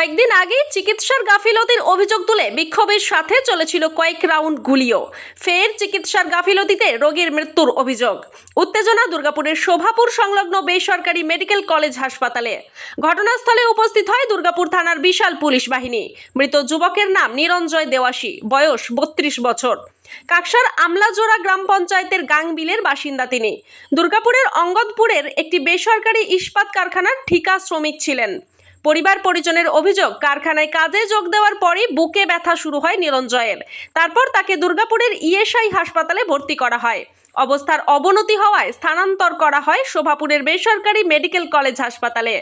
কয়েকদিন আগেই চিকিৎসার গাফিলতির অভিযোগ তুলে বিক্ষোভের সাথে চলেছিল কয়েক রাউন্ড গুলিও। ফের চিকিৎসার গাফিলতিতে রোগীর মৃত্যুর অভিযোগ। উত্তেজনা দুর্গাপুরের শোভাপুর সংলগ্ন বেসরকারি মেডিকেল কলেজ হাসপাতালে। ঘটনাস্থলে উপস্থিত হয় দুর্গাপুর থানার বিশাল পুলিশ বাহিনী। মৃত যুবকের নাম নিরঞ্জয় দেওয়াশী, বয়স 32 বছর। কাকসার আমলাজোড়া গ্রাম পঞ্চায়েতের গাংবিলের বাসিন্দা তিনি। দুর্গাপুরের অঙ্গদপুরের একটি বেসরকারি ইস্পাত কারখানার ঠিকা শ্রমিক ছিলেন। পরিবার পরিজনের অভিযোগ, কারখানায় কাজে যোগ দেওয়ার পরই বুকে ব্যথা শুরু হয় নিরঞ্জয়ের। তারপর তাকে দুর্গাপুরের ইএসআই হাসপাতালে ভর্তি করা হয়। অবস্থার অবনতি হওয়ায় স্থানান্তর করা হয় শোভাপুরের বেসরকারি মেডিকেল কলেজ হাসপাতালে।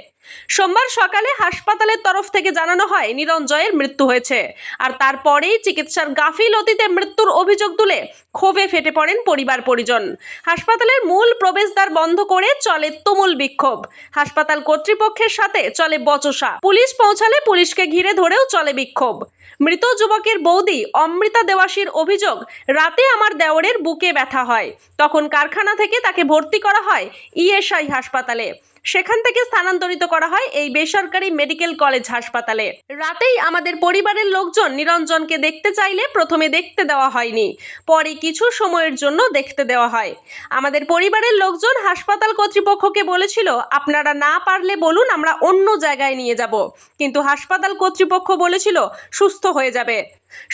সোমবার সকালে হাসপাতালের তরফ থেকে জানানো হয় নিরঞ্জয়ের মৃত্যু হয়েছে। আর তারপরেই চিকিৎসার গাফিলতিতে মৃত্যুর অভিযোগ তুলে ক্ষোভে ফেটে পড়েন পরিবার পরিজন। হাসপাতালের মূল প্রবেশদ্বার বন্ধ করে চলে তুমুল বিক্ষোভ। হাসপাতাল কর্তৃপক্ষের সাথে চলে বচসা। পুলিশ পৌঁছালে পুলিশকে ঘিরে ধরেও চলে বিক্ষোভ। মৃত যুবকের বৌদি অমৃতা দেওয়াশীর অভিযোগ, রাতে আমার দেওরের বুকে ব্যথা হয়, তখন কারখানা থেকে তাকে ভর্তি করা হয় ইএসআই হাসপাতালে। সেখান থেকে স্থানান্তরিত করা হয় এই বেসরকারি মেডিকেল কলেজ হাসপাতালে। রাতেই আমাদের পরিবারের লোকজন নিরঞ্জনকে দেখতে চাইলে প্রথমে দেখতে দেওয়া হয়নি, পরে কিছু সময়ের জন্য দেখতে দেওয়া হয়। আমাদের পরিবারের লোকজন হাসপাতাল কর্তৃপক্ষকে বলেছিল, আপনারা না পারলে বলুন, আমরা অন্য জায়গায় নিয়ে যাব। কিন্তু হাসপাতাল কর্তৃপক্ষ বলেছিল সুস্থ হয়ে যাবে।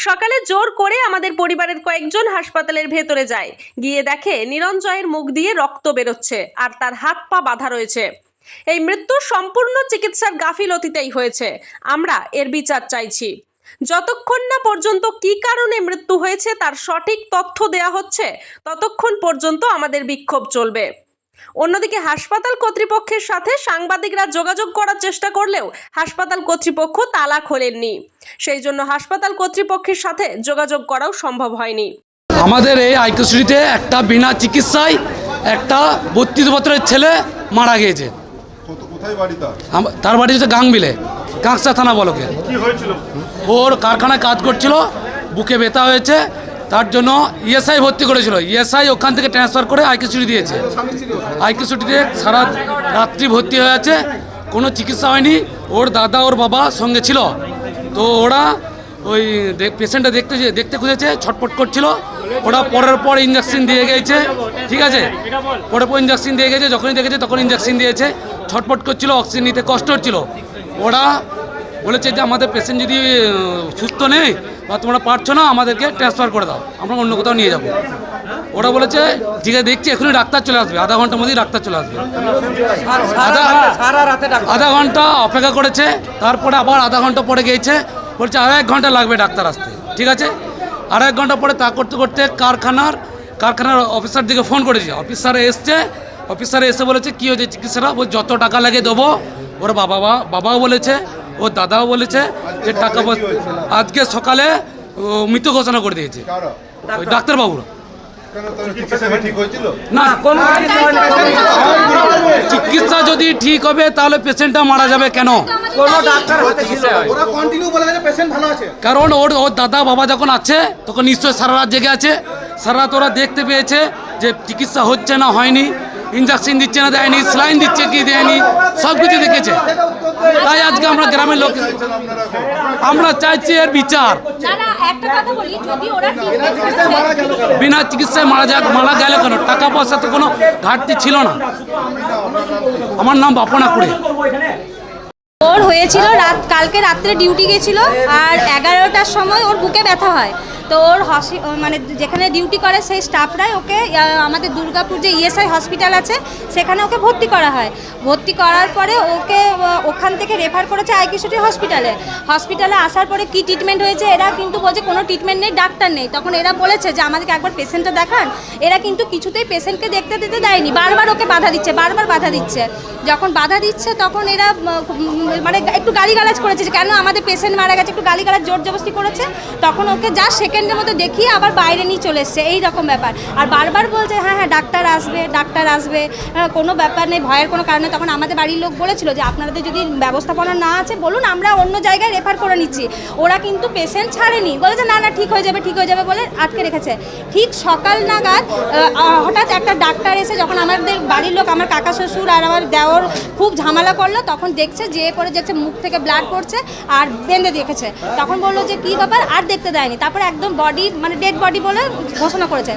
সকালে জোর করে আমাদের পরিবারের কয়েকজন হাসপাতালের ভেতরে যায়। গিয়ে দেখে নিরঞ্জয়ের মুখ দিয়ে রক্ত বেরোচ্ছে আর তার হাত পা বাঁধা রয়েছে। এই মৃত্যু সম্পূর্ণ চিকিৎসার গাফিলতিতেই হয়েছে। আমরা এর বিচার চাইছি। যতক্ষণ না পর্যন্ত কী কারণে মৃত্যু হয়েছে তার সঠিক তথ্য দেয়া হচ্ছে, ততক্ষণ পর্যন্ত আমাদের বিক্ষোভ চলবে। অন্যদিকে হাসপাতাল কর্তৃপক্ষের সাথে সাংবাদিকরা যোগাযোগ করার চেষ্টা করলেও হাসপাতাল কর্তৃপক্ষ তালা খোলেননি। সেই জন্য হাসপাতাল কর্তৃপক্ষের সাথে যোগাযোগ করাও সম্ভব হয়নি। আমাদের এই আইকিউসিটিতে একটা বিনা চিকিৎসায় একটা 32 বছরের ছেলে মারা গিয়েছে। তার বাড়ি হচ্ছে গাংবিলে, কাঁকসা থানা বলকে। ওর কারখানায় কাজ করছিল, বুকে ব্যথা হয়েছে, তার জন্য ইএসআই ভর্তি করেছিল। ইএসআই ওখান থেকে ট্রান্সফার করে আইকিউসিটি দিয়েছে। আইকিউসিটিতে সারা রাত্রি ভর্তি হয়ে আছে, কোনো চিকিৎসা হয়নি। ওর দাদা ওর বাবা সঙ্গে ছিল, তো ওরা ওই পেশেন্টটা দেখতে খুঁজেছে, ছটপট করছিল। ওরা পরের পর ইঞ্জেকশন দিয়ে গেছে, ঠিক আছে, পরে ইঞ্জেকশন দিয়ে গেছে, যখনই দেখেছে তখন ইঞ্জেকশন দিয়েছে। ছটপট করছিল, অক্সিজেন নিতে কষ্ট হচ্ছিল। ওরা বলেছে যে আমাদের পেশেন্ট যদি সুস্থ নেই বা তোমরা পারছো না, আমাদেরকে ট্রান্সফার করে দাও, আমরা অন্য কোথাও নিয়ে যাবো। ওরা বলেছে ঠিক আছে, দেখছি এখনই ডাক্তার চলে আসবে, আধা ঘন্টার মধ্যেই ডাক্তার চলে আসবে। আধা ঘন্টা অপেক্ষা করেছে, তারপরে আবার আধা ঘন্টা পরে গিয়েছে, বলছে আর 1 ঘন্টা লাগবে ডাক্তার আসতে। ঠিক আছে, আর 1 ঘন্টা পরে তা করতে করতে কারখানার অফিসার দিকে ফোন করেছে। অফিসারে এসে বলেছে কী হয়েছে চিকিৎসারা, যত টাকা লাগে দেবো। ওর বাবাও বলেছে, ওর দাদাও বলেছে যে টাকা আজকে সকালে মৃত ঘোষণা করে দিয়েছে ওই ডাক্তারবাবুরা। না, চিকিৎসা যদি ঠিক হবে তাহলে পেশেন্টটা মারা যাবে কেন? কারণ ওর দাদা বাবা যখন আছে তখন নিশ্চয়ই সারা রাত জেগে আছে। সারা রাত ওরা দেখতে পেয়েছে যে চিকিৎসা হচ্ছে না হয়নি, ইঞ্জেকশন দিচ্ছে না দেয়নি, স্যালাইন দিচ্ছে কি দেয়নি, সব কিছু দেখেছে। তাই আজকে আমরা গ্রামের লোক আমরা চাইছি এর বিচার। বিনা চিকিৎসায় মারা গেল কেন? টাকা পয়সা তো কোনো ঘাটতি ছিল না। আমার নাম বাপনা কুড়ে। ওর হয়েছিল কালকে রাত্রে ডিউটি গেছিল, আর 11টার সময় ওর বুকে ব্যথা হয়। তো ওর মানে যেখানে ডিউটি করে সেই স্টাফরাই ওকে আমাদের দুর্গাপুর যে ইএসআই হসপিটাল আছে সেখানে ওকে ভর্তি করা হয়। ভর্তি করার পরে ওকে ওখান থেকে রেফার করেছে আইকিউসিটি হসপিটালে আসার পরে কি ট্রিটমেন্ট হয়েছে, এরা কিন্তু বলছে কোনো ট্রিটমেন্ট নেই, ডাক্তার নেই। তখন এরা বলেছে যে আমাদেরকে একবার পেশেন্টটা দেখান। এরা কিন্তু কিছুতেই পেশেন্টকে দেখতে দিতে দেয়নি, বারবার ওকে বাধা দিচ্ছে। যখন বাধা দিচ্ছে তখন এরা মানে একটু গালিগালাজ করেছে যে কেন আমাদের পেশেন্ট মারা গেছে, একটু গালিগালাজ জোর জবরদস্তি করেছে। তখন ওকে যা সেকেন্ডের মতো দেখিয়ে আবার বাইরে নিয়ে চলে এসছে, এই রকম ব্যাপার। আর বারবার বলছে হ্যাঁ হ্যাঁ ডাক্তার আসবে, ডাক্তার আসবে, কোনো ব্যাপার নেই, ভয়ের কোনো কারণে। তখন আমাদের বাড়ির লোক বলেছিল যে আপনাদের যদি ব্যবস্থাপনা না আছে বলুন, আমরা অন্য জায়গায় রেফার করে নিচ্ছি। ওরা কিন্তু পেশেন্ট ছাড়েনি, বলেছে না না ঠিক হয়ে যাবে, ঠিক হয়ে যাবে বলে আটকে রেখেছে। ঠিক সকাল নাগাদ হঠাৎ একটা ডাক্তার এসে যখন আমাদের বাড়ির লোক, আমার কাকা শ্বশুর আর আমার দেওর খুব ঝামেলা করলো, তখন দেখছে যে করে দেখছে মুখ থেকে ব্লাড পড়ছে আর বেঁধে দেখেছে। তখন বললো যে কী ব্যাপার, আর দেখতে দেয়নি। তারপরে একদম বডি মানে ডেড বডি বলে ঘোষণা করেছে।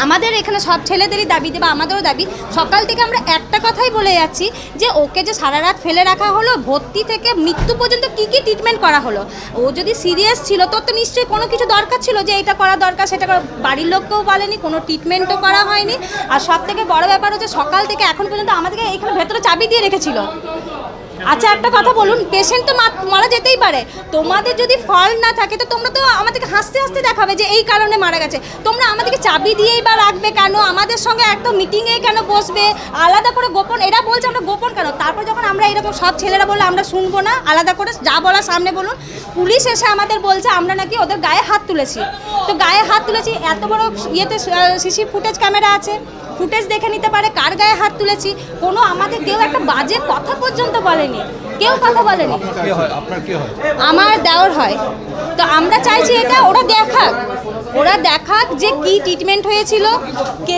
আমাদের এখানে সব ছেলেদেরই দাবি বা আমাদেরও দাবি, সকাল থেকে আমরা একটা কথাই বলে যাচ্ছি যে ওকে যে সারা রাত ফেলে রাখা হলো, ভর্তি থেকে মৃত্যু পর্যন্ত কী কী ট্রিটমেন্ট করা হলো। ও যদি সিরিয়াস ছিল তোর তো নিশ্চয়ই কোনো কিছু দরকার ছিল যে এটা করা দরকার, সেটা করা। বাড়ির লোককেও বলেনি, কোনো ট্রিটমেন্টও করা হয়নি। আর সব থেকে বড় ব্যাপার হচ্ছে সকাল থেকে এখন পর্যন্ত আমাদেরকে এখানে ভেতরে চাবি দিয়ে রেখেছিল। আচ্ছা একটা কথা বলুন, পেশেন্ট তো মারা যেতেই পারে, তোমাদের যদি ফল না থাকে তো তোমরা তো আমাদেরকে হাসতে হাসতে দেখাবে যে এই কারণে মারা গেছে। তোমরা আমাদেরকে চাবি দিয়েই বা রাখবে কেন? আমাদের সঙ্গে একটা মিটিংয়ে কেন বসবে আলাদা করে গোপন? এরা বলছে আমরা গোপন কেন? তারপর যখন আমরা এরকম সব ছেলেরা বললে আমরা শুনবো না, আলাদা করে যা বলার সামনে বলুন। পুলিশ এসে আমাদের বলছে আমরা নাকি ওদের গায়ে হাত তুলেছি। তো গায়ে হাত তুলেছি, এত বড় ইয়েতে সিসি ফুটেজ ক্যামেরা আছে, ফুটেজ দেখে নিতে পারে কার গায়ে হাত তুলেছি। কোনো আমাদের কেউ একটা বাজে কথা পর্যন্ত বলেনি, কেউ কথা বলেনি। আমার দেওর হয়। তো আমরা চাইছি এটা ওরা দেখাক যে কি ট্রিটমেন্ট হয়েছিল, কে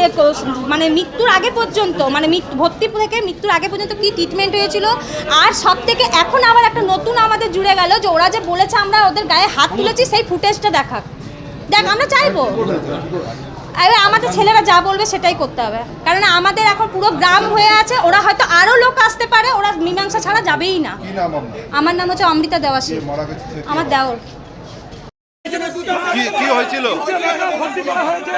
মানে মৃত্যুর আগে পর্যন্ত, মানে ভর্তি থেকে মৃত্যুর আগে পর্যন্ত কি ট্রিটমেন্ট হয়েছিল। আর সব থেকে এখন আবার একটা নতুন আমাদের জুড়ে গেল যে ওরা যে বলেছে আমরা ওদের গায়ে হাত তুলেছি, সেই ফুটেজটা দেখ আমরা চাইবো। এবার আমাদের ছেলেরা যা বলবে সেটাই করতে হবে, কারণ আমাদের এখন পুরো গ্রাম হয়ে আছে। ওরা হয়তো আরও লোক আসতে পারে, ওরা মীমাংসা ছাড়া যাবেই না। আমার নাম হচ্ছে অমৃতা দেওয়াশী, আমার দেওর। কি হয়েছিল? ভর্তি করা হয়েছে,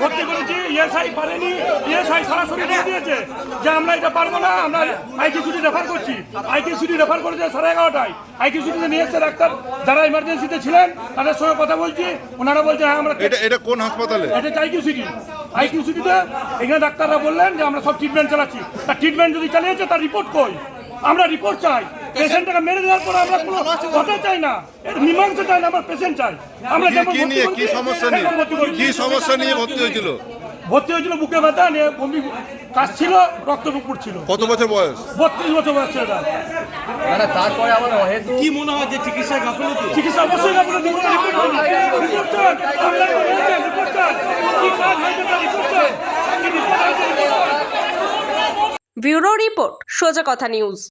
ভর্তি করেছি, ইএসআই পারেনি, ইএসআই সরাসরি দিয়ে দিয়েছে যে আমরা এটা পারবো না, আমরা আইকিউসিটি রেফার করছি। আইকিউসিটি রেফার করেছে 11:30টায়। আইকিউসিটিতে নিয়ে এসছে ডাক্তার, যারা ইমার্জেন্সিতে ছিলেন তাদের সঙ্গে কথা বলছি, ওনারা বলছে হ্যাঁ আমরা। এটা কোন হাসপাতালে? এটা আইকিউসিটিতে এখানে ডাক্তাররা বললেন যে আমরা সব ট্রিটমেন্ট চালাচ্ছি। তার ট্রিটমেন্ট যদি চালিয়েছে তার রিপোর্ট কই? আমরা রিপোর্ট চাই। পেশেন্টটাকে মেরে দেওয়ার পর আমরা কোনো কথা চাই না, মীমাংসা চাই না, আমরা পেশেন্ট চাই। আমরা কি সমস্যা নিয়ে ভর্তি হয়েছিল? বুকে ব্যথা নিয়ে, বমি কাজ ছিল, রক্ত পড়ছিল। কত বছর বয়স? 32 বছর বয়স ছিল। তারপরে আবার কি মনে হয় যে চিকিৎসা গাফিলতি? চিকিৎসা অবশ্যই ব্যুরো রিপোর্ট, সোজা কথা নিউজ।